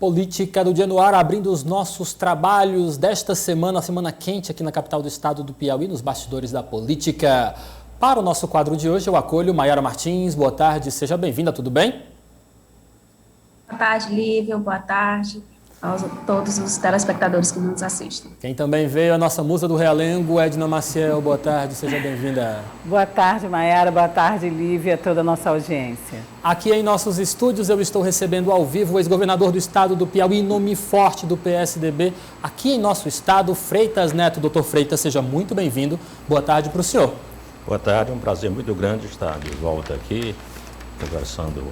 Política do Dia no Ar, abrindo os nossos trabalhos desta semana, a semana quente aqui na capital do estado do Piauí, nos bastidores da política. Para o nosso quadro de hoje, eu acolho Mayara Martins. Boa tarde, seja bem-vinda, tudo bem? Boa tarde, Lívia. Boa tarde a todos os telespectadores que nos assistem. Quem também veio, a nossa musa do Realengo, Edna Maciel. Boa tarde, seja bem-vinda. Boa tarde, Mayara. Boa tarde, Lívia, toda a nossa audiência. Aqui em nossos estúdios eu estou recebendo ao vivo o ex-governador do estado do Piauí, nome forte do PSDB, aqui em nosso estado, Freitas Neto. Doutor Freitas, seja muito bem-vindo. Boa tarde para o senhor. Boa tarde, é um prazer muito grande estar de volta aqui, conversando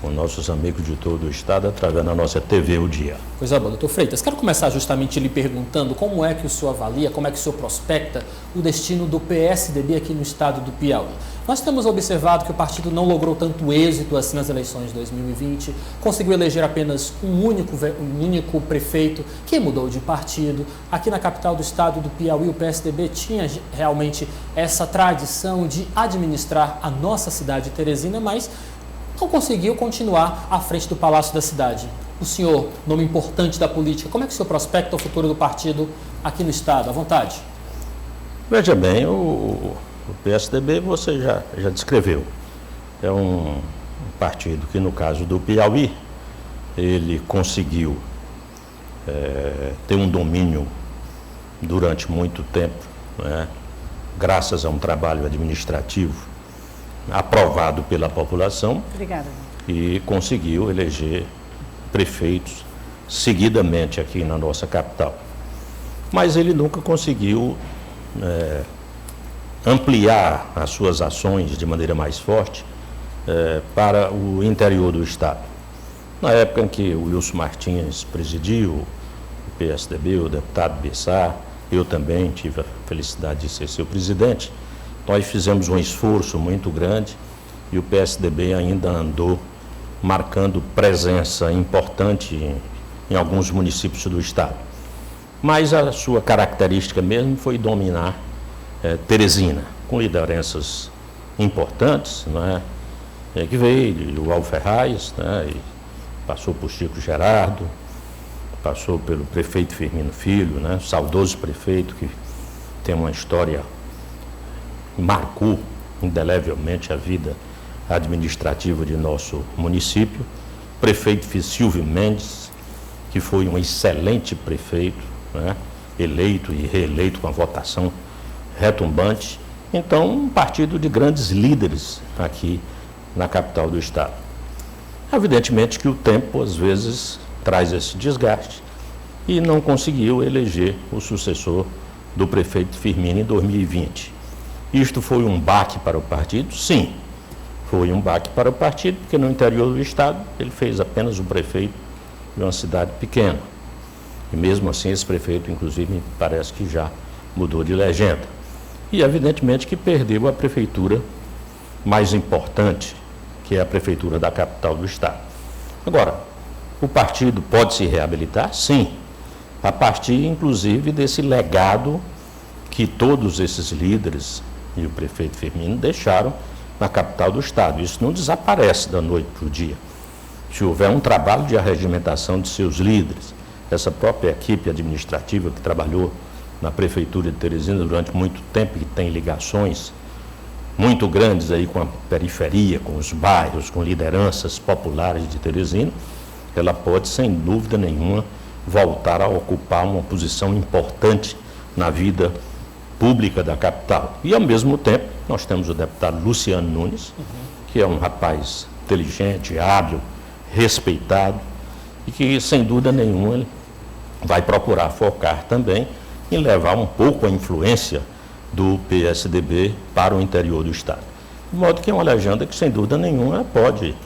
com nossos amigos de todo o estado, através da nossa TV O Dia. Coisa boa, doutor Freitas. Quero começar justamente lhe perguntando como é que o senhor avalia, como é que o senhor prospecta o destino do PSDB aqui no estado do Piauí. Nós temos observado que o partido não logrou tanto êxito assim nas eleições de 2020, conseguiu eleger apenas um único prefeito que mudou de partido. Aqui na capital do estado do Piauí, o PSDB tinha realmente essa tradição de administrar a nossa cidade de Teresina, mas não conseguiu continuar à frente do Palácio da Cidade. O senhor, nome importante da política, como é que o senhor prospecta o futuro do partido aqui no estado? À vontade. Veja bem, o PSDB você já descreveu. É um partido que, no caso do Piauí, ele conseguiu ter um domínio durante muito tempo, né, graças a um trabalho administrativo aprovado pela população. Obrigada. E conseguiu eleger prefeitos seguidamente aqui na nossa capital. Mas ele nunca conseguiu ampliar as suas ações de maneira mais forte para o interior do estado. Na época em que o Wilson Martins presidiu o PSDB, o deputado Bessar, eu também tive a felicidade de ser seu presidente, nós fizemos um esforço muito grande e o PSDB ainda andou marcando presença importante em alguns municípios do estado. Mas a sua característica mesmo foi dominar Teresina, com lideranças importantes, né, que veio o Alferraz, né, e passou por Chico Gerardo, passou pelo prefeito Firmino Filho, né, saudoso prefeito que tem uma história, marcou indelevelmente a vida administrativa de nosso município. Prefeito Silvio Mendes, que foi um excelente prefeito, né, eleito e reeleito com a votação retumbante. Então, um partido de grandes líderes aqui na capital do estado. Evidentemente que o tempo, às vezes, traz esse desgaste e não conseguiu eleger o sucessor do prefeito Firmino em 2020. Isto foi um baque para o partido? Sim, foi um baque para o partido, porque no interior do estado ele fez apenas um prefeito de uma cidade pequena. E mesmo assim esse prefeito, inclusive, me parece que já mudou de legenda. E evidentemente que perdeu a prefeitura mais importante, que é a prefeitura da capital do estado. Agora, o partido pode se reabilitar? Sim, a partir inclusive desse legado que todos esses líderes e o prefeito Firmino deixaram na capital do estado. Isso não desaparece da noite para o dia. Se houver um trabalho de arregimentação de seus líderes, essa própria equipe administrativa que trabalhou na prefeitura de Teresina durante muito tempo, que tem ligações muito grandes aí com a periferia, com os bairros, com lideranças populares de Teresina, ela pode, sem dúvida nenhuma, voltar a ocupar uma posição importante na vida pública da capital. E, ao mesmo tempo, nós temos o deputado Luciano Nunes, que é um rapaz inteligente, hábil, respeitado, e que, sem dúvida nenhuma, ele vai procurar focar também em levar um pouco a influência do PSDB para o interior do estado. De modo que é uma legenda que, sem dúvida nenhuma, pode,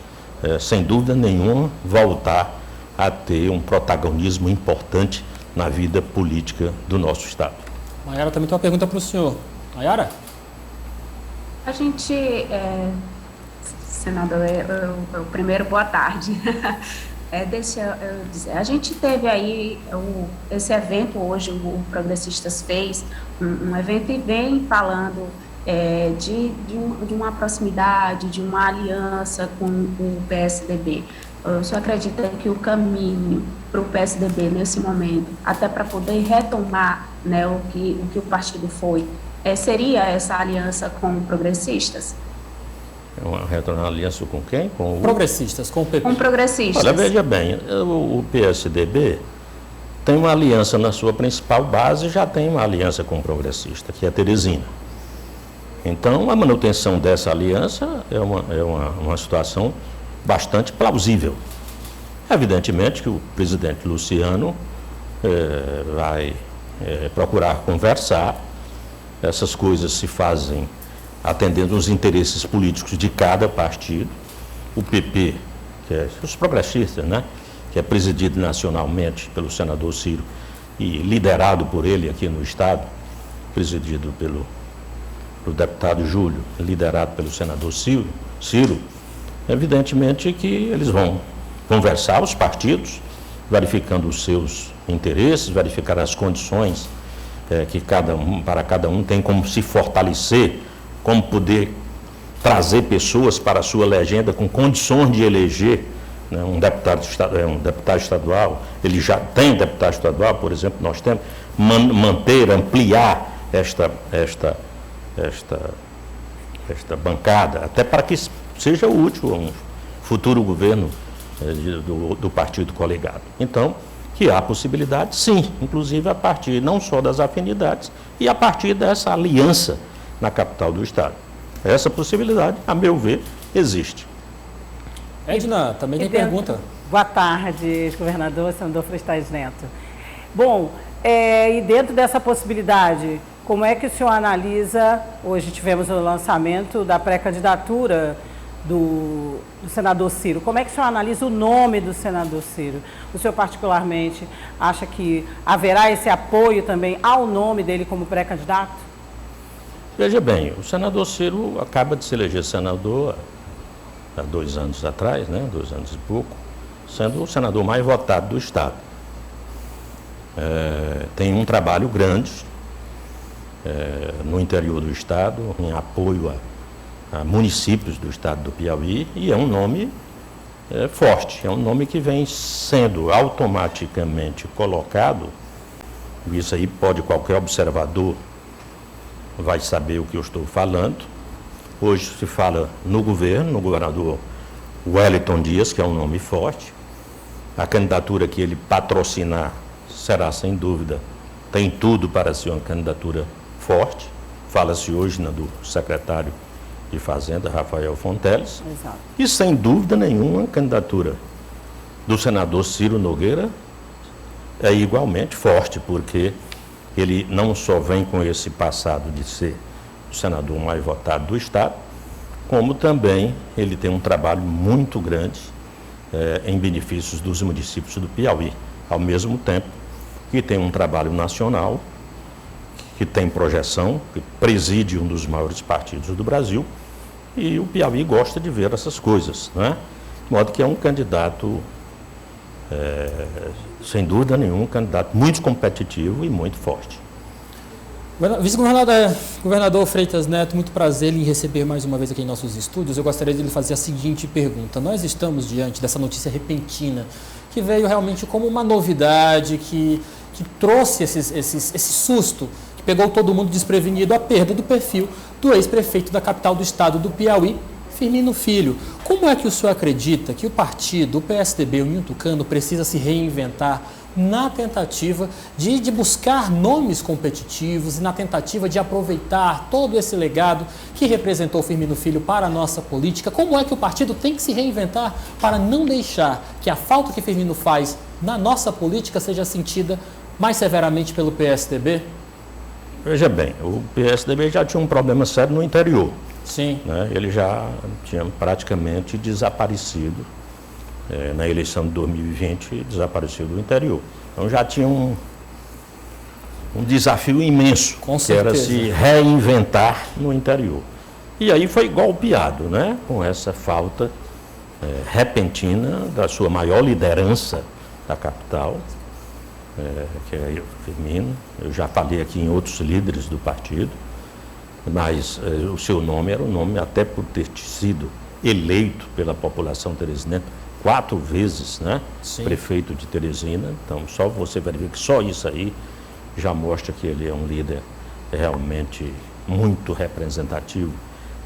sem dúvida nenhuma, voltar a ter um protagonismo importante na vida política do nosso estado. Mayara também tem uma pergunta para o senhor. Mayara? A gente, senador, primeiro, boa tarde. Deixa eu dizer, a gente teve aí esse evento hoje, o Progressistas fez um evento e vem falando de uma proximidade, de uma aliança com o PSDB. O senhor acredita que o caminho para o PSDB nesse momento, até para poder retomar, né, o que o partido foi, seria essa aliança com progressistas? Retornar a aliança com quem? Com Progressistas, com o PP. Com progressistas. Olha, veja bem, o PSDB tem uma aliança na sua principal base, já tem uma aliança com o progressista, que é Teresina. Então, a manutenção dessa aliança é uma situação bastante plausível. Evidentemente que o presidente Luciano vai procurar conversar, essas coisas se fazem atendendo os interesses políticos de cada partido. O PP, que é os progressistas, né, que é presidido nacionalmente pelo senador Ciro e liderado por ele aqui no Estado, presidido pelo deputado Júlio, liderado pelo senador Ciro, evidentemente que eles vão conversar, os partidos, verificando os seus interesses, verificar as condições que para cada um tem, como se fortalecer, como poder trazer pessoas para a sua legenda com condições de eleger, né, um deputado estadual. Ele já tem deputado estadual, por exemplo, nós temos, manter, ampliar esta bancada, até para que seja útil a um futuro governo do partido coligado. Então, que há possibilidade, sim, inclusive a partir não só das afinidades, e a partir dessa aliança na capital do Estado. Essa possibilidade, a meu ver, existe. Edna, também tem pergunta. Boa tarde, ex-governador, senador Freitas Neto. Bom, e dentro dessa possibilidade, como é que o senhor analisa, hoje tivemos o lançamento da pré-candidatura do senador Ciro, como é que o senhor analisa o nome do senador Ciro? O senhor particularmente acha que haverá esse apoio também ao nome dele como pré-candidato? Veja bem, o senador Ciro acaba de se eleger senador há 2 anos atrás, né, 2 anos e pouco, sendo o senador mais votado do Estado. Tem um trabalho grande no interior do Estado, em apoio a municípios do Estado do Piauí, e é um nome forte, é um nome que vem sendo automaticamente colocado, isso aí pode qualquer observador vai saber o que eu estou falando. Hoje se fala no governo, no governador Wellington Dias, que é um nome forte. A candidatura que ele patrocinar será, sem dúvida, tem tudo para ser uma candidatura forte. Fala-se hoje do secretário de Fazenda, Rafael Fonteles. Exato. E, sem dúvida nenhuma, a candidatura do senador Ciro Nogueira é igualmente forte, porque ele não só vem com esse passado de ser o senador mais votado do Estado, como também ele tem um trabalho muito grande em benefícios dos municípios do Piauí, ao mesmo tempo que tem um trabalho nacional, que tem projeção, que preside um dos maiores partidos do Brasil, e o Piauí gosta de ver essas coisas, né? De modo que é um candidato, sem dúvida nenhuma, um candidato muito competitivo e muito forte. Vice-governador Freitas Neto, muito prazer em receber mais uma vez aqui em nossos estúdios. Eu gostaria de lhe fazer a seguinte pergunta. Nós estamos diante dessa notícia repentina, que veio realmente como uma novidade, que trouxe esse susto, que pegou todo mundo desprevenido, a perda do perfil do ex-prefeito da capital do estado do Piauí, Firmino Filho. Como é que o senhor acredita que o partido, o PSDB, o União Tucano, precisa se reinventar na tentativa de buscar nomes competitivos e na tentativa de aproveitar todo esse legado que representou Firmino Filho para a nossa política? Como é que o partido tem que se reinventar para não deixar que a falta que Firmino faz na nossa política seja sentida mais severamente pelo PSDB? Veja bem, o PSDB já tinha um problema sério no interior. Sim. Né? Ele já tinha praticamente desaparecido. Na eleição de 2020, desapareceu do interior. Então já tinha um desafio imenso, que era se reinventar no interior. E aí foi golpeado, né, com essa falta repentina da sua maior liderança da capital, que é Firmino. Eu já falei aqui em outros líderes do partido, mas o seu nome era um nome, até por ter sido eleito pela população teresinense 4 vezes, né? Sim. Prefeito de Teresina. Então, só você verifica que só isso aí já mostra que ele é um líder realmente muito representativo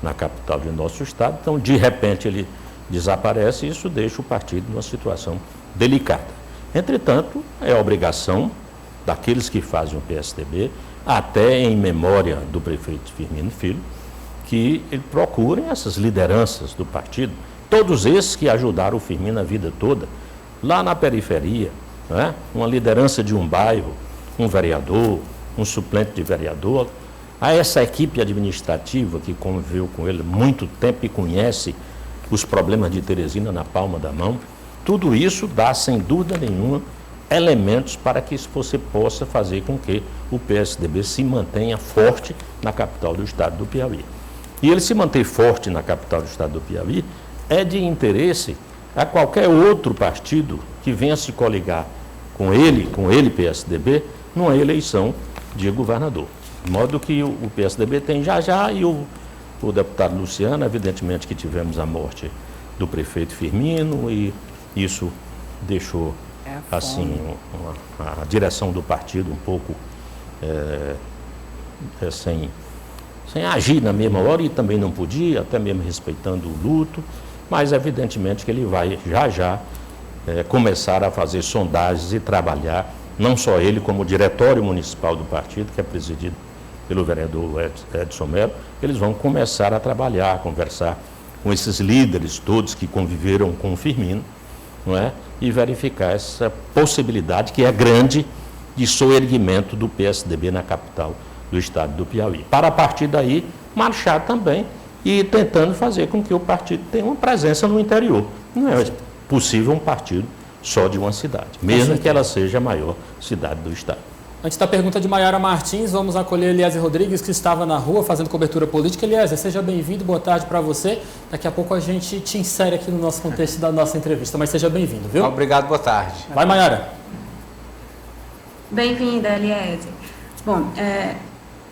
na capital de nosso estado. Então, de repente, ele desaparece e isso deixa o partido numa situação delicada. Entretanto, é obrigação daqueles que fazem o PSDB, até em memória do prefeito Firmino Filho, que procurem essas lideranças do partido, todos esses que ajudaram o Firmino a vida toda, lá na periferia, né? Uma liderança de um bairro, um vereador, um suplente de vereador, a essa equipe administrativa que conviveu com ele muito tempo e conhece os problemas de Teresina na palma da mão, tudo isso dá, sem dúvida nenhuma, elementos para que você possa fazer com que o PSDB se mantenha forte na capital do estado do Piauí. E ele se manter forte na capital do estado do Piauí é de interesse a qualquer outro partido que venha se coligar com ele PSDB, numa eleição de governador. De modo que o PSDB tem já e o deputado Luciano, evidentemente que tivemos a morte do prefeito Firmino e isso deixou assim a direção do partido um pouco sem agir na mesma hora e também não podia, até mesmo respeitando o luto, mas evidentemente que ele vai já começar a fazer sondagens e trabalhar, não só ele, como o diretório municipal do partido, que é presidido pelo vereador Edson Mello, eles vão começar a trabalhar, a conversar com esses líderes todos que conviveram com o Firmino, não é? E verificar essa possibilidade, que é grande, de soerguimento do PSDB na capital do estado do Piauí. Para a partir daí, marchar também e tentando fazer com que o partido tenha uma presença no interior. Não é possível um partido só de uma cidade, mesmo que ela seja a maior cidade do estado. Antes da pergunta de Maiara Martins, vamos acolher Eliezer Rodrigues, que estava na rua fazendo cobertura política. Eliezer, seja bem-vindo, boa tarde para você. Daqui a pouco a gente te insere aqui no nosso contexto da nossa entrevista, mas seja bem-vindo, viu? Obrigado, boa tarde. Vai, Maiara. Bem-vinda, Eliezer. Bom,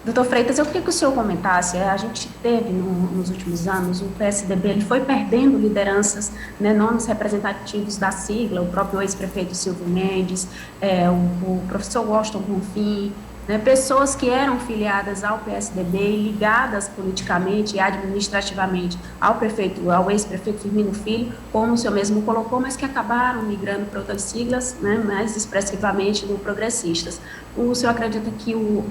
doutor Freitas, eu queria que o senhor comentasse, a gente teve nos últimos anos, o PSDB ele foi perdendo lideranças, né, nomes representativos da sigla, o próprio ex-prefeito Silvio Mendes, o professor Washington Bonfim, né, pessoas que eram filiadas ao PSDB e ligadas politicamente e administrativamente ao ex-prefeito Firmino Filho, como o senhor mesmo colocou, mas que acabaram migrando para outras siglas, né, mais expressivamente no Progressistas. O senhor acredita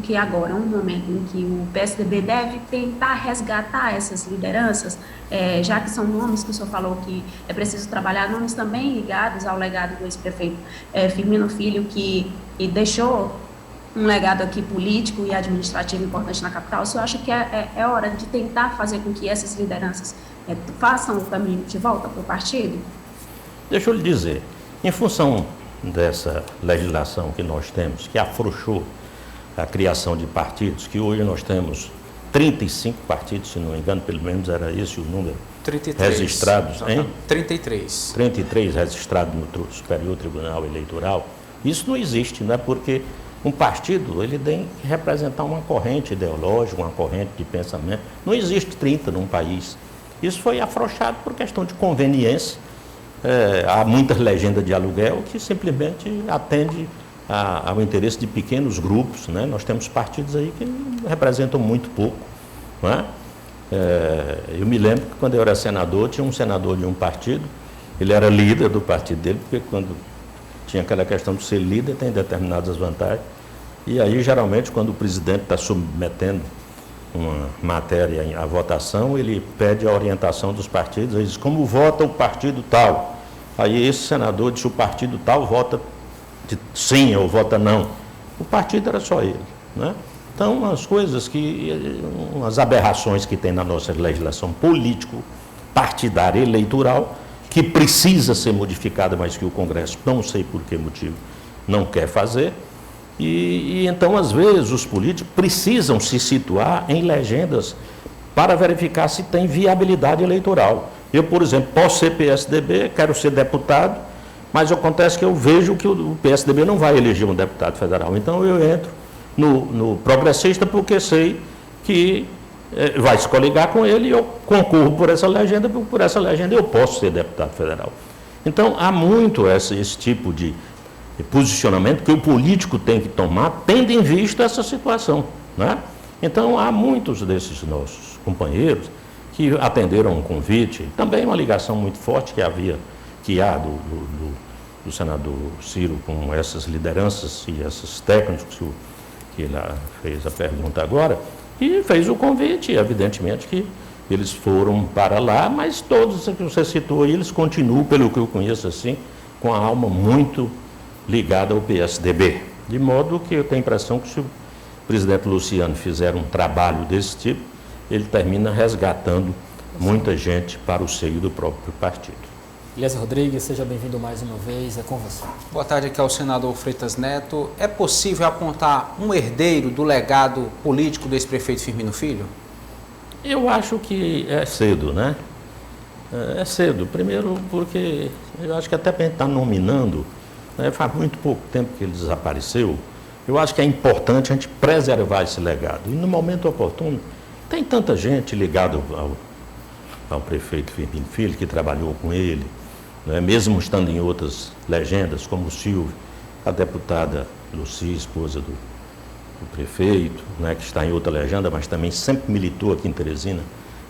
que agora é um momento em que o PSDB deve tentar resgatar essas lideranças, já que são nomes que o senhor falou que é preciso trabalhar, nomes também ligados ao legado do ex-prefeito Firmino Filho, que deixou um legado aqui político e administrativo importante na capital? O senhor acha que é hora de tentar fazer com que essas lideranças façam o caminho de volta para o partido? Deixa eu lhe dizer, em função dessa legislação que nós temos, que afrouxou a criação de partidos, que hoje nós temos 35 partidos, se não me engano, pelo menos era esse o número, 33. Registrados, hein? 33. 33 registrados no Superior Tribunal Eleitoral. Isso não existe, não é? Porque um partido, ele tem que representar uma corrente ideológica, uma corrente de pensamento. Não existe 30 num país. Isso foi afrouxado por questão de conveniência. Há muitas legendas de aluguel que simplesmente atende ao interesse de pequenos grupos, né? Nós temos partidos aí que representam muito pouco, não é? Eu me lembro que quando eu era senador, tinha um senador de um partido, ele era líder do partido dele, porque quando tinha aquela questão de ser líder, tem determinadas vantagens. E aí, geralmente, quando o presidente está submetendo uma matéria à votação, ele pede a orientação dos partidos, ele diz, como vota o partido tal? Aí esse senador disse, o partido tal vota de sim ou vota não. O partido era só ele, né? Então, umas coisas umas aberrações que tem na nossa legislação político-partidária eleitoral, que precisa ser modificada, mas que o Congresso, não sei por que motivo, não quer fazer. E então, às vezes, os políticos precisam se situar em legendas para verificar se tem viabilidade eleitoral. Eu, por exemplo, posso ser PSDB, quero ser deputado, mas acontece que eu vejo que o PSDB não vai eleger um deputado federal. Então, eu entro no Progressista porque sei que vai se coligar com ele e eu concorro por essa legenda eu posso ser deputado federal. Então, há muito esse tipo de posicionamento que o político tem que tomar, tendo em vista essa situação, né? Então, há muitos desses nossos companheiros que atenderam um convite, também uma ligação muito forte que há do senador Ciro com essas lideranças e esses técnicos que ele fez a pergunta agora, e fez o convite, evidentemente que eles foram para lá, mas todos que você citou aí, eles continuam, pelo que eu conheço assim, com a alma muito ligada ao PSDB. De modo que eu tenho a impressão que se o presidente Luciano fizer um trabalho desse tipo, ele termina resgatando muita gente para o seio do próprio partido. Eliezer Rodrigues, seja bem-vindo mais uma vez, é com você. Boa tarde, aqui ao senador Freitas Neto. É possível apontar um herdeiro do legado político do ex-prefeito Firmino Filho? Eu acho que é cedo, né? É cedo. Primeiro porque eu acho que até para a gente estar nominando, né, faz muito pouco tempo que ele desapareceu. Eu acho que é importante a gente preservar esse legado. E no momento oportuno, tem tanta gente ligada ao prefeito Firmino Filho, que trabalhou com ele, né, mesmo estando em outras legendas, como o Silvio, a deputada Luci, esposa do prefeito, né, que está em outra legenda, mas também sempre militou aqui em Teresina,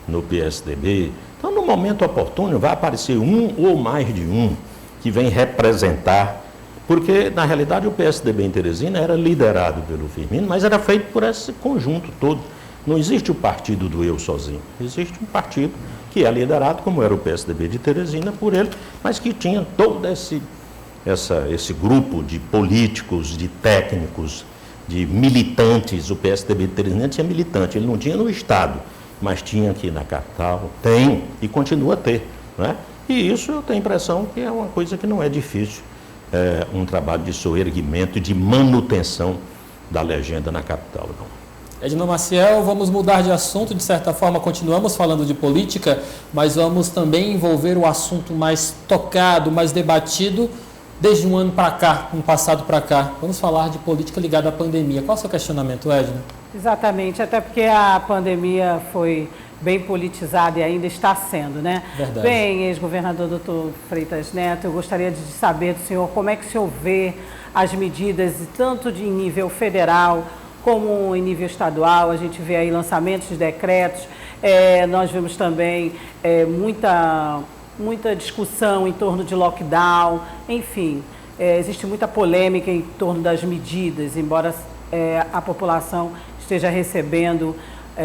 no PSDB. Então, no momento oportuno, vai aparecer um ou mais de um que vem representar, porque, na realidade, o PSDB em Teresina era liderado pelo Firmino, mas era feito por esse conjunto todo. Não existe o partido do eu sozinho, existe um partido que é liderado, como era o PSDB de Teresina, por ele, mas que tinha todo esse grupo de políticos, de técnicos, de militantes. O PSDB de Teresina tinha militante, ele não tinha no Estado, mas tinha aqui na capital, tem e continua a ter, né? E isso eu tenho a impressão que é uma coisa que não é difícil, um trabalho de soerguimento e de manutenção da legenda na capital, não. Edno Maciel, vamos mudar de assunto, de certa forma continuamos falando de política, mas vamos também envolver o assunto mais tocado, mais debatido desde um ano para cá, um passado para cá. Vamos falar de política ligada à pandemia. Qual é o seu questionamento, Edno? Exatamente, até porque a pandemia foi bem politizada e ainda está sendo, né? Verdade. Bem, ex-governador Dr. Freitas Neto, eu gostaria de saber do senhor como é que o senhor vê as medidas, tanto em nível federal como em nível estadual. A gente vê aí lançamentos de decretos, nós vemos também muita discussão em torno de lockdown, enfim, existe muita polêmica em torno das medidas, embora a população esteja recebendo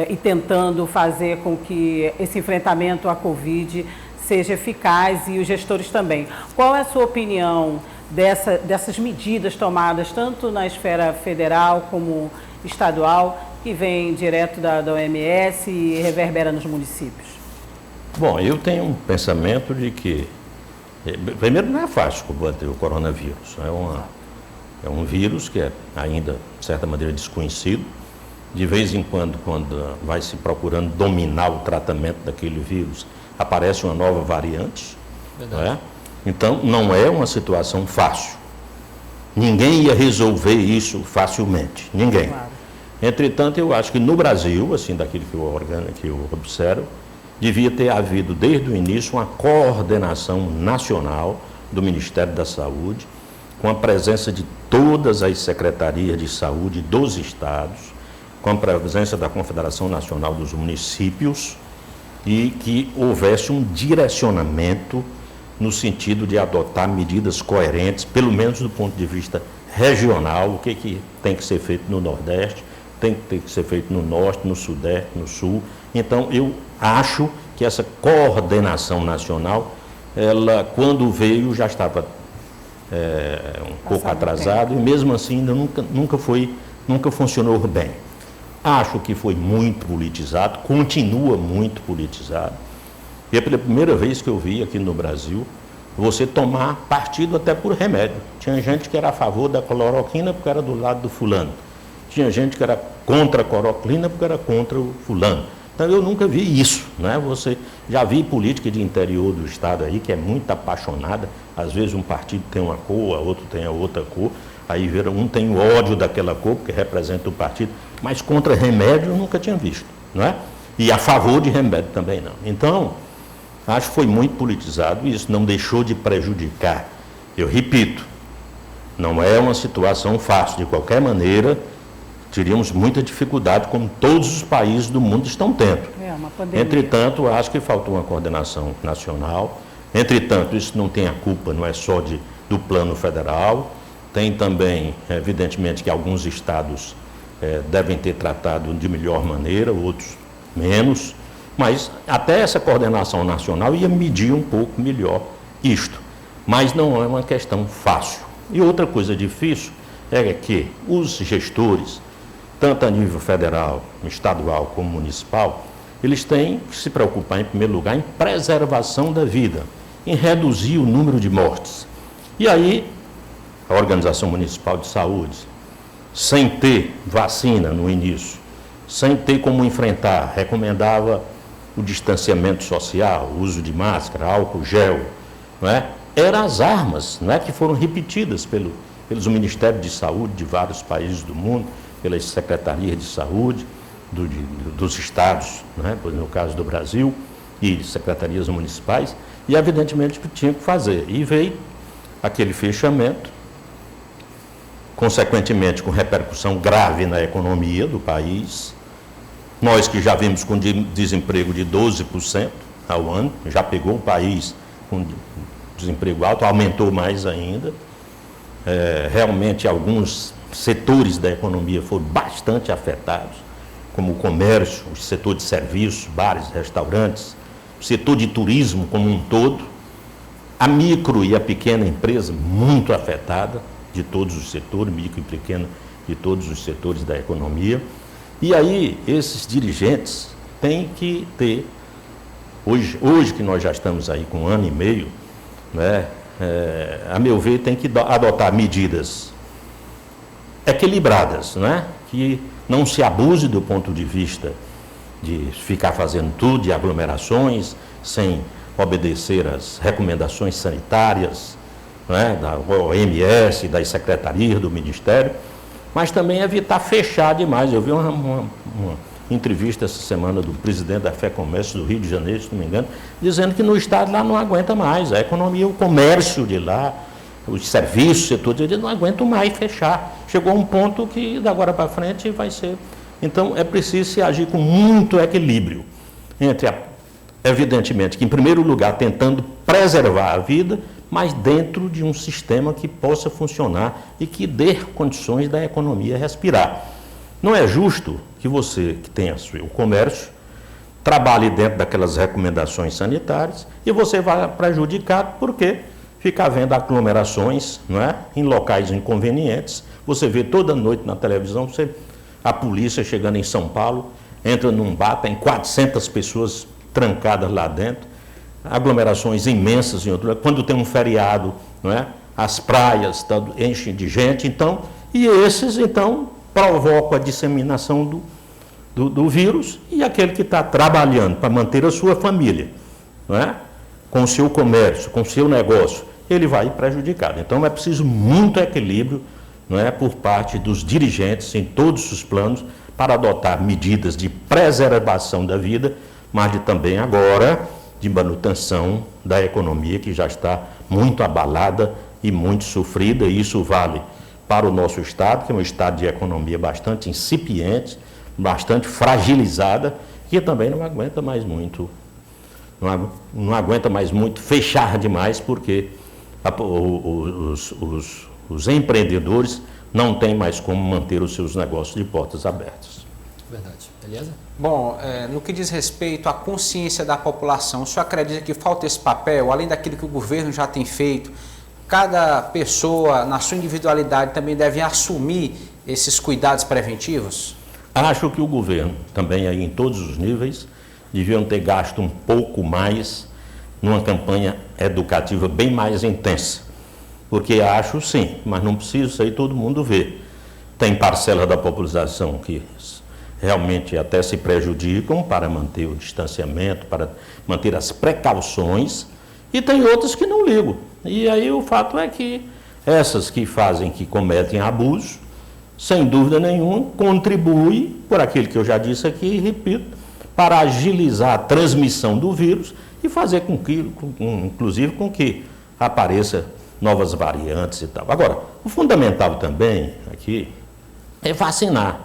e tentando fazer com que esse enfrentamento à Covid seja eficaz e os gestores também. Qual é a sua opinião dessas medidas tomadas tanto na esfera federal como estadual, que vem direto da OMS e reverbera nos municípios? Bom, eu tenho um pensamento de que, primeiro, não é fácil combater o coronavírus. É um vírus que é ainda, de certa maneira, desconhecido. De vez em quando vai se procurando dominar o tratamento daquele vírus, aparece uma nova variante. Não é? Então, não é uma situação fácil. Ninguém ia resolver isso facilmente, ninguém. Claro. Entretanto, eu acho que no Brasil, assim, daquilo que eu observo, devia ter havido desde o início uma coordenação nacional do Ministério da Saúde, com a presença de todas as secretarias de saúde dos estados, com a presença da Confederação Nacional dos Municípios, e que houvesse um direcionamento no sentido de adotar medidas coerentes, pelo menos do ponto de vista regional, o que tem que ser feito no Nordeste, tem que ser feito no Norte, no Sudeste, no Sul. Então, eu acho que essa coordenação nacional, ela, quando veio, já estava um pouco atrasado, e mesmo assim ainda nunca funcionou bem. Acho que foi muito politizado, continua muito politizado. E é pela primeira vez que eu vi aqui no Brasil você tomar partido até por remédio. Tinha gente que era a favor da cloroquina porque era do lado do fulano. Tinha gente que era contra a cloroquina porque era contra o fulano. Então eu nunca vi isso, né? Você já vi política de interior do estado aí que é muito apaixonada. Às vezes um partido tem uma cor, a outro tem a outra cor. Aí um tem o ódio daquela cor porque representa o partido, mas contra remédio eu nunca tinha visto, não é? E a favor de remédio também não. Então, Acho que foi muito politizado e isso não deixou de prejudicar. Eu repito, não é uma situação fácil. De qualquer maneira, teríamos muita dificuldade, como todos os países do mundo estão tendo. É uma pandemia. Entretanto, acho que faltou uma coordenação nacional. Entretanto, isso não tem a culpa, não é só do plano federal. Tem também, evidentemente, que alguns estados devem ter tratado de melhor maneira, outros menos. Mas até essa coordenação nacional ia medir um pouco melhor isto. Mas não é uma questão fácil. E outra coisa difícil é que os gestores, tanto a nível federal, estadual como municipal, eles têm que se preocupar, em primeiro lugar, em preservação da vida, em reduzir o número de mortes. E aí, a Organização Municipal de Saúde, sem ter vacina no início, sem ter como enfrentar, recomendava o distanciamento social, o uso de máscara, álcool gel, não é? Eram as armas, não é, que foram repetidas pelos Ministérios de Saúde de vários países do mundo, pelas secretarias de saúde dos estados, não é? No caso do Brasil, e secretarias municipais, e evidentemente que tinha que fazer. E veio aquele fechamento, consequentemente com repercussão grave na economia do país. Nós que já vimos com desemprego de 12% ao ano, já pegou o país com desemprego alto, aumentou mais ainda. Realmente alguns setores da economia foram bastante afetados, como o comércio, o setor de serviços, bares, restaurantes, o setor de turismo como um todo, a micro e a pequena empresa muito afetada de todos os setores, micro e pequena de todos os setores da economia. E aí, esses dirigentes têm que ter, hoje que nós já estamos aí com 1 ano e meio, né, a meu ver, tem que adotar medidas equilibradas, né, que não se abuse do ponto de vista de ficar fazendo tudo, de aglomerações, sem obedecer às recomendações sanitárias, né, da OMS, das secretarias do Ministério, mas também evitar fechar demais. Eu vi uma entrevista essa semana do presidente da FEComércio do Rio de Janeiro, se não me engano, dizendo que no estado lá não aguenta mais, a economia, o comércio de lá, os serviços, setor de não aguentam mais fechar. Chegou a um ponto que da agora para frente vai ser. Então é preciso se agir com muito equilíbrio entre, evidentemente, que em primeiro lugar tentando preservar a vida, mas dentro de um sistema que possa funcionar e que dê condições da economia respirar. Não é justo que você, que tem o comércio, trabalhe dentro daquelas recomendações sanitárias e você vá prejudicado porque fica havendo aglomerações, não é? Em locais inconvenientes. Você vê toda noite na televisão, a polícia chegando em São Paulo, entra num bar, tem 400 pessoas trancadas lá dentro, aglomerações imensas em outro. Quando tem um feriado, não é? As praias enchem de gente, então, e esses então provocam a disseminação do vírus, e aquele que está trabalhando para manter a sua família, não é? Com o seu comércio, com o seu negócio, ele vai prejudicado. Então é preciso muito equilíbrio, não é, por parte dos dirigentes em todos os planos para adotar medidas de preservação da vida, mas também agora de manutenção da economia, que já está muito abalada e muito sofrida, e isso vale para o nosso estado, que é um estado de economia bastante incipiente, bastante fragilizada, que também não aguenta mais muito, não aguenta mais muito fechar demais, porque os empreendedores não têm mais como manter os seus negócios de portas abertas. Verdade. Beleza? Bom, no que diz respeito à consciência da população, o senhor acredita que falta esse papel, além daquilo que o governo já tem feito? Cada pessoa, na sua individualidade, também deve assumir esses cuidados preventivos? Acho que o governo, também aí em todos os níveis, deviam ter gasto um pouco mais numa campanha educativa bem mais intensa. Porque acho sim, mas não preciso, isso aí todo mundo vê. Tem parcela da população que realmente até se prejudicam para manter o distanciamento, para manter as precauções, e tem outras que não ligam. E aí o fato é que essas que fazem, que cometem abuso, sem dúvida nenhuma, contribuem, por aquilo que eu já disse aqui e repito, para agilizar a transmissão do vírus e fazer inclusive com que apareça novas variantes e tal. Agora, o fundamental também aqui é vacinar.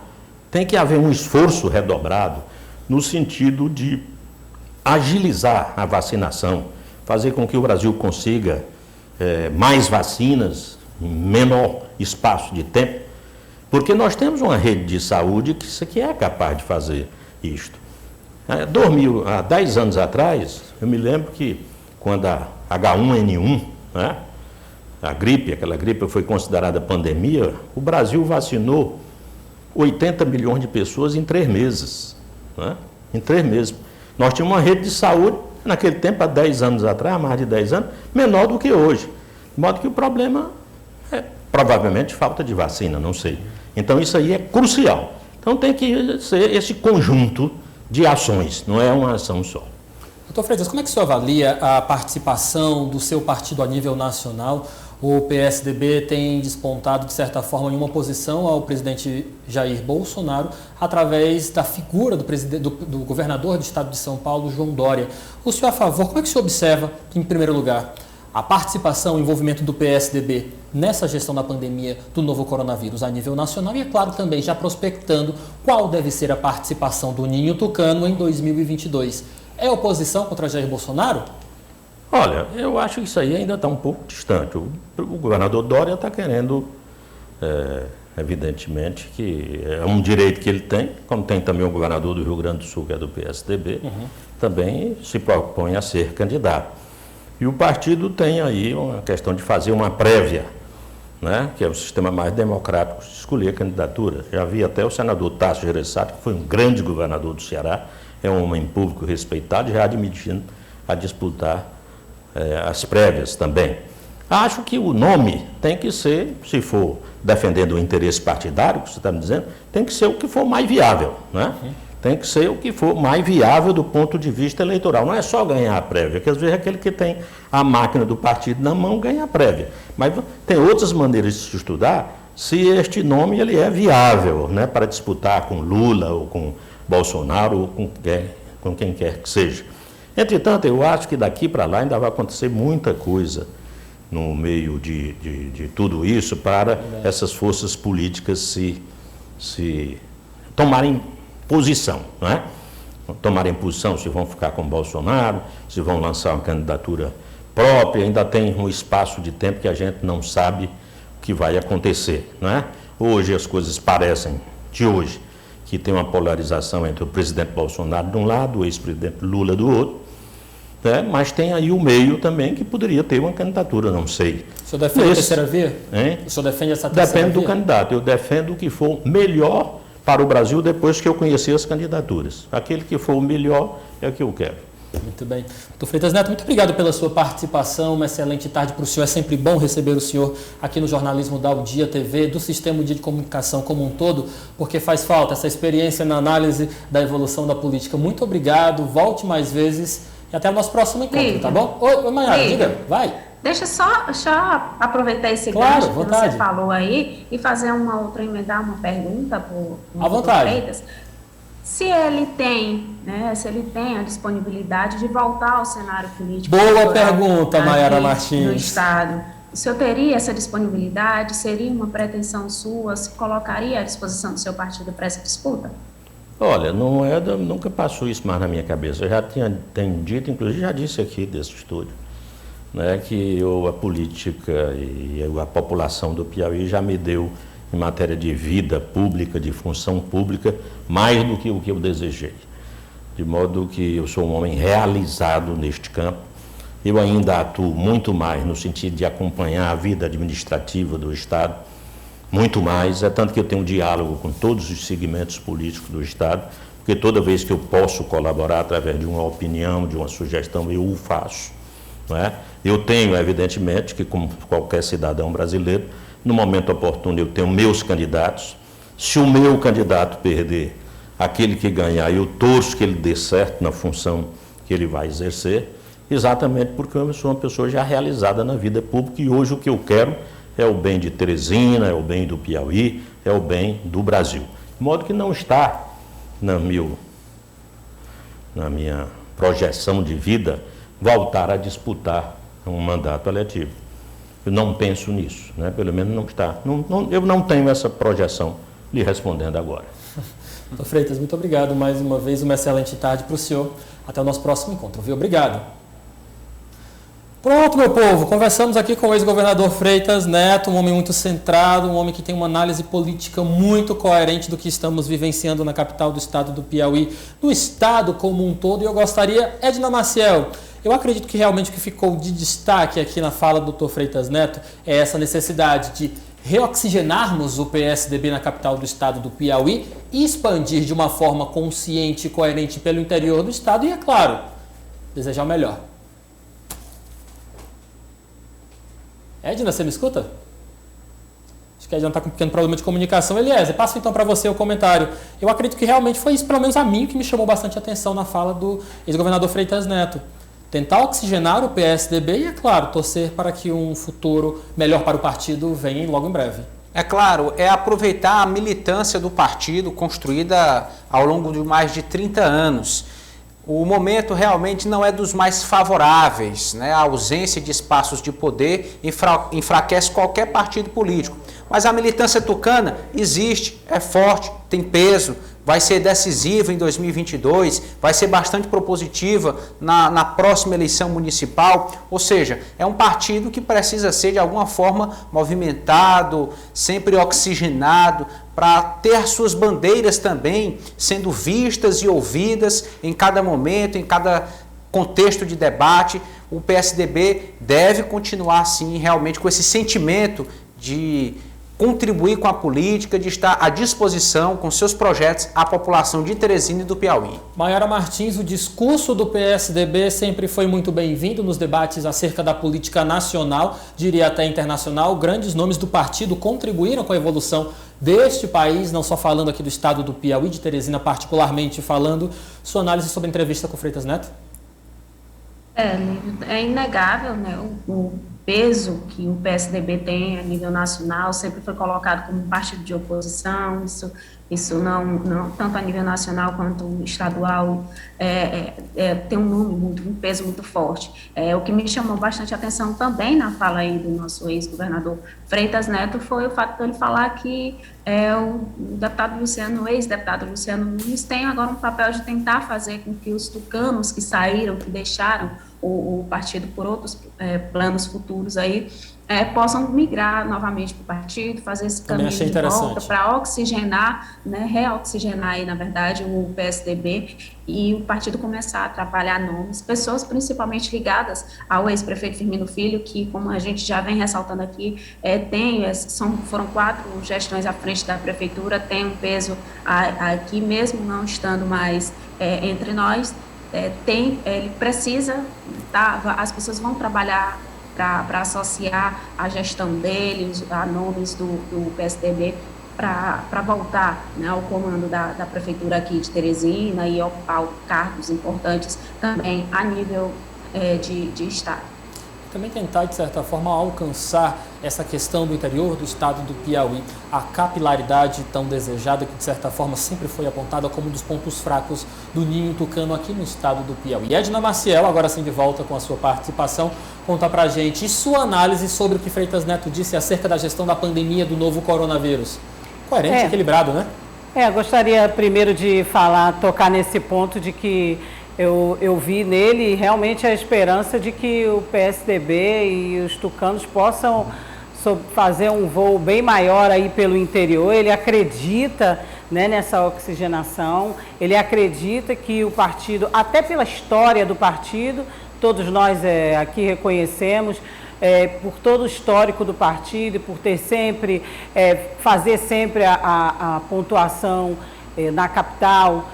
Tem que haver um esforço redobrado no sentido de agilizar a vacinação, fazer com que o Brasil consiga mais vacinas em menor espaço de tempo, porque nós temos uma rede de saúde que é capaz de fazer isto. Há 10 anos atrás, eu me lembro que quando a H1N1, né, aquela gripe foi considerada pandemia, o Brasil vacinou 80 milhões de pessoas em 3 meses. Né? Em 3 meses. Nós tínhamos uma rede de saúde, naquele tempo, há 10 anos atrás, mais de 10 anos, menor do que hoje. De modo que o problema é provavelmente falta de vacina, não sei. Então isso aí é crucial. Então tem que ser esse conjunto de ações, não é uma ação só. Doutor Freitas, como é que o senhor avalia a participação do seu partido a nível nacional? O PSDB tem despontado, de certa forma, em uma oposição ao presidente Jair Bolsonaro, através da figura do governador do estado de São Paulo, João Dória. O senhor a favor, como é que o senhor observa, em primeiro lugar, a participação, o envolvimento do PSDB nessa gestão da pandemia do novo coronavírus a nível nacional e, é claro, também já prospectando qual deve ser a participação do Ninho Tucano em 2022. É oposição contra Jair Bolsonaro? Olha, eu acho que isso aí ainda está um pouco distante. O governador Dória está querendo, evidentemente, que é um direito que ele tem, como tem também o governador do Rio Grande do Sul, que é do PSDB, também se propõe a ser candidato. E o partido tem aí uma questão de fazer uma prévia, né, que é o sistema mais democrático de escolher a candidatura. Já havia até o senador Tasso Gereissati, que foi um grande governador do Ceará, é um homem público respeitado, já admitindo a disputar as prévias também. Acho que o nome tem que ser, se for defendendo o interesse partidário, que você está me dizendo, tem que ser o que for mais viável, né? Tem que ser o que for mais viável do ponto de vista eleitoral. Não é só ganhar a prévia, que às vezes aquele que tem a máquina do partido na mão ganha a prévia. Mas tem outras maneiras de se estudar se este nome ele é viável, né, para disputar com Lula ou com Bolsonaro ou com quem quer que seja. Entretanto, eu acho que daqui para lá ainda vai acontecer muita coisa no meio de tudo isso para essas forças políticas se tomarem posição, não é? Tomarem posição se vão ficar com Bolsonaro, se vão lançar uma candidatura própria, ainda tem um espaço de tempo que a gente não sabe o que vai acontecer, não é? Hoje as coisas parecem, de hoje, que tem uma polarização entre o presidente Bolsonaro de um lado, o ex-presidente Lula do outro, né? Mas tem aí o meio também que poderia ter uma candidatura, não sei. O senhor defende a terceira via? Hein? O senhor defende essa terceira via? Depende do candidato, eu defendo o que for melhor para o Brasil depois que eu conhecer as candidaturas. Aquele que for o melhor é o que eu quero. Muito bem. Doutor Freitas Neto, muito obrigado pela sua participação, uma excelente tarde para o senhor. É sempre bom receber o senhor aqui no jornalismo da Dia TV, do sistema de comunicação como um todo, porque faz falta essa experiência na análise da evolução da política. Muito obrigado, volte mais vezes e até o nosso próximo encontro, tá bom? Oi, Mayara, diga, vai. Deixa só aproveitar esse gancho que você falou aí e fazer emendar uma pergunta para o doutor Freitas. Se ele tem a disponibilidade de voltar ao cenário político. Boa pergunta, Mayara Martins. No Estado. O senhor teria essa disponibilidade? Seria uma pretensão sua? Se colocaria à disposição do seu partido para essa disputa? Olha, nunca passou isso mais na minha cabeça. Eu já tenho dito, inclusive já disse aqui desse estúdio, né, que a política e a população do Piauí já me deu, em matéria de vida pública, de função pública, mais do que o que eu desejei. De modo que eu sou um homem realizado neste campo. Eu ainda atuo muito mais no sentido de acompanhar a vida administrativa do Estado, muito mais, é tanto que eu tenho um diálogo com todos os segmentos políticos do Estado, porque toda vez que eu posso colaborar através de uma opinião, de uma sugestão, eu o faço. Não é? Eu tenho, evidentemente, que como qualquer cidadão brasileiro, no momento oportuno eu tenho meus candidatos. Se o meu candidato perder, aquele que ganhar, eu torço que ele dê certo na função que ele vai exercer, exatamente porque eu sou uma pessoa já realizada na vida pública e hoje o que eu quero é o bem de Teresina, é o bem do Piauí, é o bem do Brasil. De modo que não está na minha projeção de vida voltar a disputar um mandato eletivo. Eu não penso nisso, né? Pelo menos não está. Eu não tenho essa projeção lhe respondendo agora. Doutor Freitas, muito obrigado mais uma vez, uma excelente tarde para o senhor. Até o nosso próximo encontro, viu? Obrigado. Pronto, meu povo, conversamos aqui com o ex-governador Freitas Neto, um homem muito centrado, um homem que tem uma análise política muito coerente do que estamos vivenciando na capital do estado do Piauí, no estado como um todo. E eu gostaria, Edna Maciel, eu acredito que realmente o que ficou de destaque aqui na fala do Dr. Freitas Neto é essa necessidade de reoxigenarmos o PSDB na capital do estado do Piauí e expandir de uma forma consciente e coerente pelo interior do estado e, é claro, desejar o melhor. Edna, você me escuta? Acho que a Edna está com um pequeno problema de comunicação. Eliezer, passo então para você o comentário. Eu acredito que realmente foi isso, pelo menos a mim, que me chamou bastante atenção na fala do ex-governador Freitas Neto. Tentar oxigenar o PSDB e, é claro, torcer para que um futuro melhor para o partido venha logo em breve. É claro, é aproveitar a militância do partido construída ao longo de mais de 30 anos. O momento realmente não é dos mais favoráveis, né? A ausência de espaços de poder enfraquece qualquer partido político. Mas a militância tucana existe, é forte, tem peso, vai ser decisiva em 2022, vai ser bastante propositiva na próxima eleição municipal. Ou seja, é um partido que precisa ser de alguma forma movimentado, sempre oxigenado, para ter suas bandeiras também sendo vistas e ouvidas em cada momento, em cada contexto de debate. O PSDB deve continuar assim, realmente com esse sentimento de contribuir com a política, de estar à disposição com seus projetos à população de Teresina e do Piauí. Maiara Martins, o discurso do PSDB sempre foi muito bem-vindo nos debates acerca da política nacional, diria até internacional. Grandes nomes do partido contribuíram com a evolução deste país, não só falando aqui do estado do Piauí, de Teresina particularmente falando. Sua análise sobre a entrevista com o Freitas Neto? É inegável, né, o peso que o PSDB tem a nível nacional, sempre foi colocado como um partido de oposição, isso não tanto a nível nacional quanto estadual, tem um peso muito forte. O que me chamou bastante atenção também na fala aí do nosso ex-governador Freitas Neto foi o fato de ele falar que o ex-deputado Luciano Nunes tem agora um papel de tentar fazer com que os tucanos que saíram, que deixaram o partido por outros planos futuros aí, possam migrar novamente para o partido, fazer esse caminho de volta para oxigenar, né, reoxigenar aí, na verdade, o PSDB e o partido começar a atrapalhar nomes, pessoas principalmente ligadas ao ex-prefeito Firmino Filho, que, como a gente já vem ressaltando aqui, foram 4 gestões à frente da prefeitura, tem um peso aqui, mesmo não estando mais entre nós, ele precisa, as pessoas vão trabalhar para associar a gestão dele a nomes do PSDB para voltar, né, ao comando da prefeitura aqui de Teresina e ocupar cargos importantes também a nível de estado. Também tentar, de certa forma, alcançar essa questão do interior do estado do Piauí, a capilaridade tão desejada que, de certa forma, sempre foi apontada como um dos pontos fracos do ninho tucano aqui no estado do Piauí. Edna Maciel, agora sim de volta com a sua participação, conta pra gente sua análise sobre o que Freitas Neto disse acerca da gestão da pandemia do novo coronavírus. Coerente e equilibrado, né? Gostaria primeiro de tocar nesse ponto de que eu vi nele realmente a esperança de que o PSDB e os tucanos possam fazer um voo bem maior aí pelo interior. Ele acredita, né, nessa oxigenação, ele acredita que o partido, até pela história do partido, todos nós aqui reconhecemos, por todo o histórico do partido, por ter sempre, fazer sempre a pontuação na capital,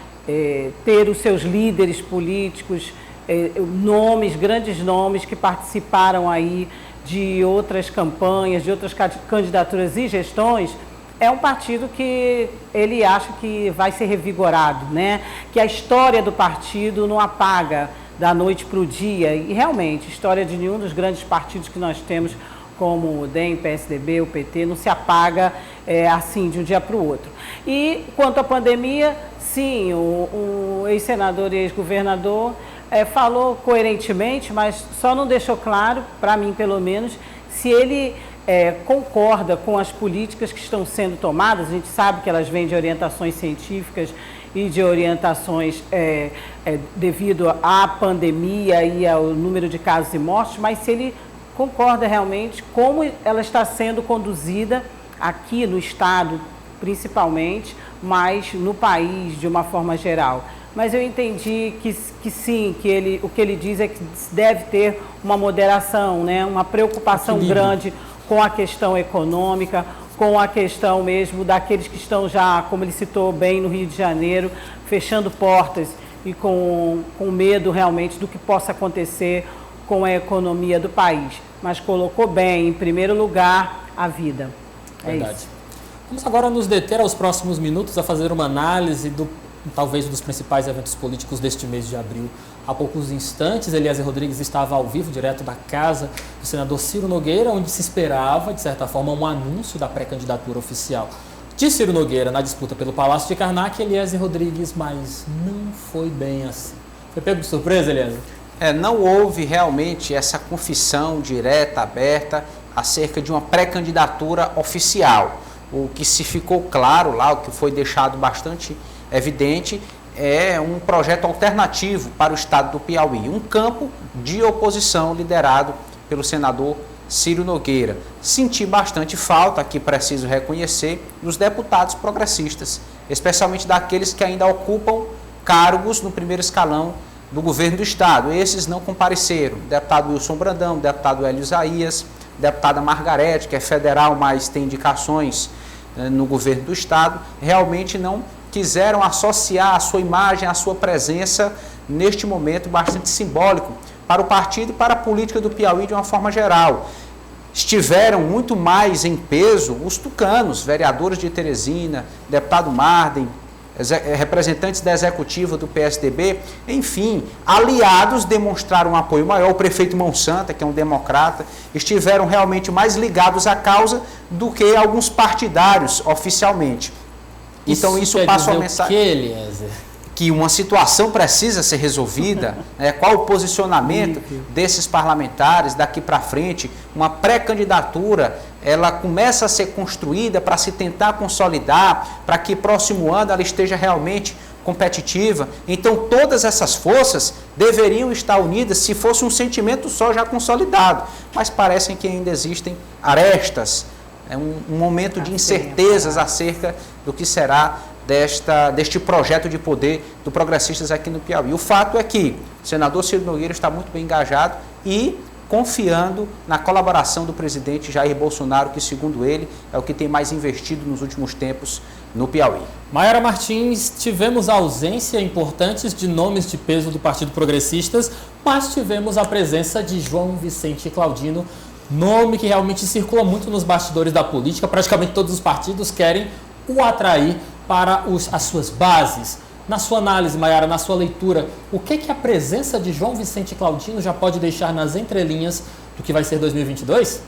ter os seus líderes políticos, grandes nomes que participaram aí de outras campanhas, de outras candidaturas e gestões. É um partido que ele acha que vai ser revigorado, né? Que a história do partido não apaga da noite para o dia, e realmente, a história de nenhum dos grandes partidos que nós temos, como o DEM, PSDB, o PT, não se apaga assim de um dia para o outro. E quanto à pandemia, sim, o ex-senador e ex-governador falou coerentemente, mas só não deixou claro, para mim pelo menos, se ele concorda com as políticas que estão sendo tomadas. A gente sabe que elas vêm de orientações científicas e de orientações devido à pandemia e ao número de casos e mortes, mas se ele concorda realmente como ela está sendo conduzida aqui no Estado, principalmente, mas no país de uma forma geral. Mas eu entendi que sim, o que ele diz é que deve ter uma moderação, né? Uma preocupação grande com a questão econômica, com a questão mesmo daqueles que estão já, como ele citou bem, no Rio de Janeiro, fechando portas e com medo realmente do que possa acontecer com a economia do país. Mas colocou bem, em primeiro lugar, a vida. Verdade. Isso. Vamos agora nos deter aos próximos minutos a fazer uma análise talvez dos principais eventos políticos deste mês de abril. Há poucos instantes, Eliezer Rodrigues estava ao vivo, direto da casa do senador Ciro Nogueira, onde se esperava, de certa forma, um anúncio da pré-candidatura oficial de Ciro Nogueira na disputa pelo Palácio de Karnak e Eliezer Rodrigues, mas não foi bem assim. Foi pego de surpresa, Eliezer? Não houve realmente essa confissão direta, aberta, acerca de uma pré-candidatura oficial. O que se ficou claro lá, o que foi deixado bastante evidente, é um projeto alternativo para o estado do Piauí, um campo de oposição liderado pelo senador Ciro Nogueira. Senti bastante falta, aqui preciso reconhecer, dos deputados progressistas, especialmente daqueles que ainda ocupam cargos no primeiro escalão do governo do estado. Esses não compareceram. Deputado Wilson Brandão, deputado Hélio Isaías, deputada Margarete, que é federal, mas tem indicações no governo do estado, realmente não quiseram associar a sua imagem, a sua presença neste momento bastante simbólico para o partido e para a política do Piauí de uma forma geral. Estiveram muito mais em peso os tucanos, vereadores de Teresina, deputado Marden, representantes da executiva do PSDB, enfim, aliados demonstraram um apoio maior. O prefeito Mão Santa, que é um democrata, estiveram realmente mais ligados à causa do que alguns partidários oficialmente. Então isso passa a mensagem que uma situação precisa ser resolvida, qual o posicionamento desses parlamentares daqui para frente. Uma pré-candidatura, ela começa a ser construída para se tentar consolidar, para que próximo ano ela esteja realmente competitiva. Então todas essas forças deveriam estar unidas se fosse um sentimento só já consolidado, mas parecem que ainda existem arestas. É um momento de incertezas acerca do que será deste projeto de poder do Progressistas aqui no Piauí. O fato é que o senador Ciro Nogueira está muito bem engajado e confiando na colaboração do presidente Jair Bolsonaro, que, segundo ele, é o que tem mais investido nos últimos tempos no Piauí. Mayara Martins, tivemos a ausência importantes de nomes de peso do Partido Progressistas, mas tivemos a presença de João Vicente Claudino, nome que realmente circula muito nos bastidores da política. Praticamente todos os partidos querem o atrair para as suas bases. Na sua análise, Mayara, na sua leitura, o que a presença de João Vicente Claudino já pode deixar nas entrelinhas do que vai ser 2022?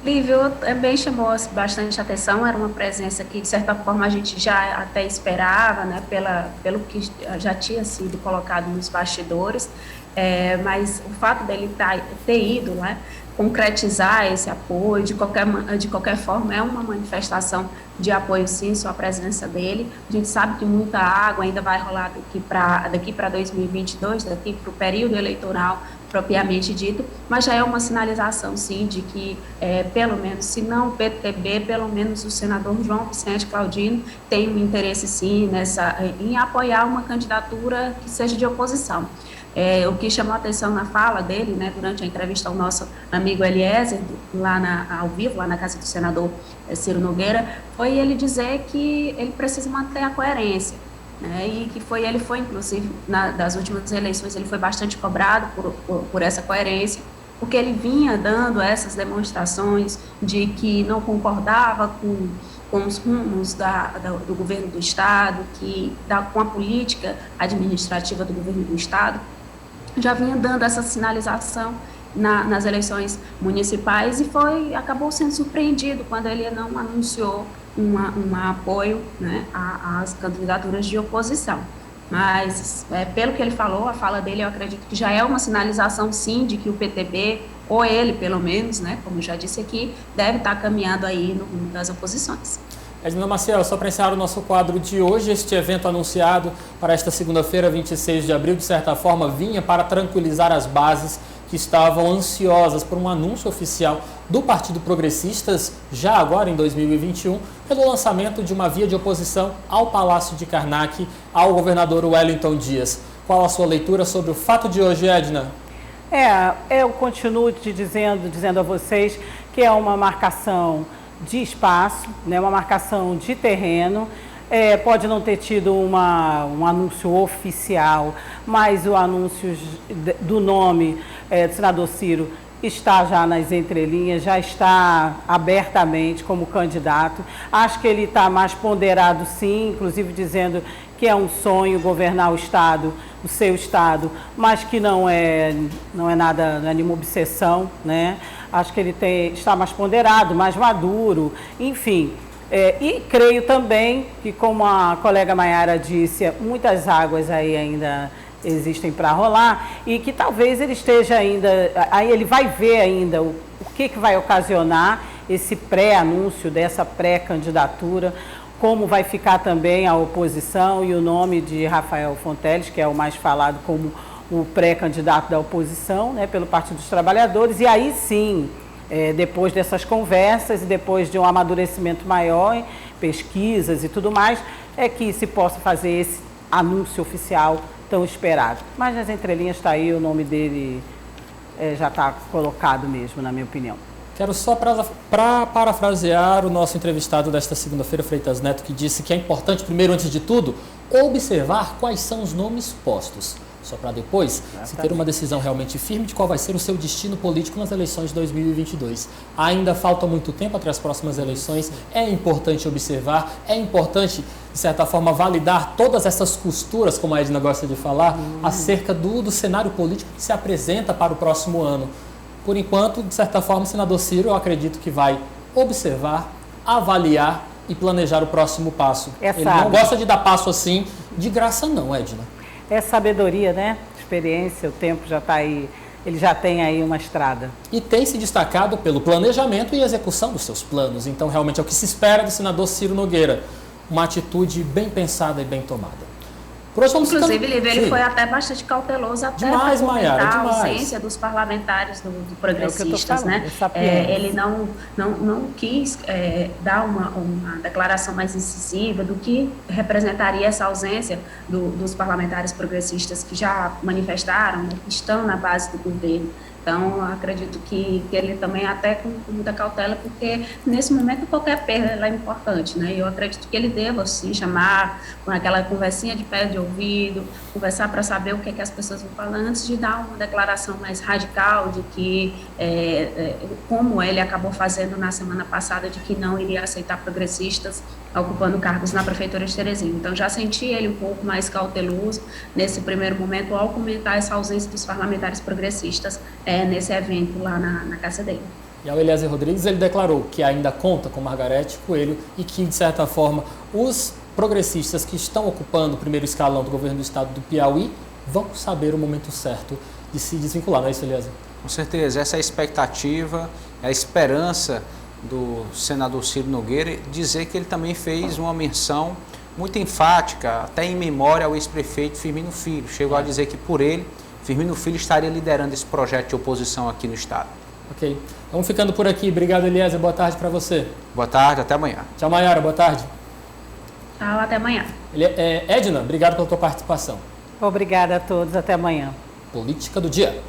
Lívio, também chamou bastante atenção, era uma presença que, de certa forma, a gente já até esperava, né, pelo que já tinha sido colocado nos bastidores, mas o fato dele ter ido, né, concretizar esse apoio, de qualquer forma, é uma manifestação de apoio, sim, sua presença dele. A gente sabe que muita água ainda vai rolar daqui para 2022, daqui para o período eleitoral propriamente dito, mas já é uma sinalização, sim, de que, pelo menos, se não o PTB, pelo menos o senador João Vicente Claudino tem um interesse, sim, em apoiar uma candidatura que seja de oposição. O que chamou a atenção na fala dele, né, durante a entrevista ao nosso amigo Eliezer, ao vivo, lá na casa do senador Ciro Nogueira, foi ele dizer que ele precisa manter a coerência, né, e que ele foi, inclusive, das últimas eleições, ele foi bastante cobrado por essa coerência, porque ele vinha dando essas demonstrações de que não concordava com os rumos do governo do Estado, com a política administrativa do governo do Estado. Já vinha dando essa sinalização nas eleições municipais e acabou sendo surpreendido quando ele não anunciou um apoio, né, às candidaturas de oposição. Mas, pelo que ele falou, a fala dele, eu acredito que já é uma sinalização, sim, de que o PTB, ou ele, pelo menos, né, como eu já disse aqui, deve estar caminhando aí no rumo das oposições. Edna Maciel, só para encerrar o nosso quadro de hoje, este evento anunciado para esta segunda-feira, 26 de abril, de certa forma, vinha para tranquilizar as bases que estavam ansiosas por um anúncio oficial do Partido Progressistas, já agora em 2021, pelo lançamento de uma via de oposição ao Palácio de Karnak, ao governador Wellington Dias. Qual a sua leitura sobre o fato de hoje, Edna? Eu continuo dizendo a vocês que é uma marcação de espaço, né, uma marcação de terreno. Pode não ter tido um anúncio oficial, mas o anúncio do nome do senador Ciro está já nas entrelinhas, já está abertamente como candidato. Acho que ele está mais ponderado, sim, inclusive dizendo que é um sonho governar o Estado, o seu Estado, mas que não é nada, não é nenhuma obsessão, né? Acho que ele está mais ponderado, mais maduro, enfim. E creio também que, como a colega Maiara disse, muitas águas aí ainda existem para rolar e que talvez ele esteja ainda, aí ele vai ver ainda o que vai ocasionar esse pré-anúncio dessa pré-candidatura, como vai ficar também a oposição e o nome de Rafael Fonteles, que é o mais falado como o pré-candidato da oposição, né, pelo Partido dos Trabalhadores, e aí sim, depois dessas conversas e depois de um amadurecimento maior, pesquisas e tudo mais, é que se possa fazer esse anúncio oficial tão esperado. Mas nas entrelinhas está aí, o nome dele já está colocado mesmo, na minha opinião. Quero só para parafrasear o nosso entrevistado desta segunda-feira, Freitas Neto, que disse que é importante, primeiro, antes de tudo, observar quais são os nomes postos, só para depois se ter uma decisão realmente firme de qual vai ser o seu destino político nas eleições de 2022. Ainda falta muito tempo até as próximas eleições, é importante observar, é importante, de certa forma, validar todas essas costuras, como a Edna gosta de falar, acerca do cenário político que se apresenta para o próximo ano. Por enquanto, de certa forma, o senador Ciro, eu acredito que vai observar, avaliar e planejar o próximo passo. Ele não gosta de dar passo assim de graça não, Edna. É sabedoria, né? Experiência, o tempo já está aí, ele já tem aí uma estrada. E tem se destacado pelo planejamento e execução dos seus planos. Então, realmente, é o que se espera do senador Ciro Nogueira. Uma atitude bem pensada e bem tomada. Por hoje, inclusive, ele foi até bastante cauteloso até para comentar a ausência dos parlamentares do Progressistas, né? Ele não quis dar uma declaração mais incisiva do que representaria essa ausência dos parlamentares progressistas que já manifestaram, né, que estão na base do governo. Então, acredito que ele também até com muita cautela, porque nesse momento qualquer perda é importante, né? Eu acredito que ele deva, sim, chamar com aquela conversinha de pé de ouvido, conversar para saber o que as pessoas vão falar, antes de dar uma declaração mais radical de que, como ele acabou fazendo na semana passada, de que não iria aceitar progressistas ocupando cargos na Prefeitura de Teresina. Então, já senti ele um pouco mais cauteloso nesse primeiro momento, ao comentar essa ausência dos parlamentares progressistas nesse evento lá na casa dele. E ao Eliezer Rodrigues, ele declarou que ainda conta com Margarete Coelho e que, de certa forma, os progressistas que estão ocupando o primeiro escalão do governo do estado do Piauí vão saber o momento certo de se desvincular, não é isso, Eliezer? Com certeza, essa é a expectativa, a esperança do senador Ciro Nogueira, dizer que ele também fez uma menção muito enfática, até em memória ao ex-prefeito Firmino Filho. Chegou a dizer que por ele, Firmino Filho estaria liderando esse projeto de oposição aqui no estado. Ok. Vamos ficando por aqui. Obrigado, Eliezer. Boa tarde para você. Boa tarde, até amanhã. Tchau, Maiara. Boa tarde. Tchau, até amanhã. Edna, obrigado pela tua participação. Obrigada a todos. Até amanhã. Política do Dia.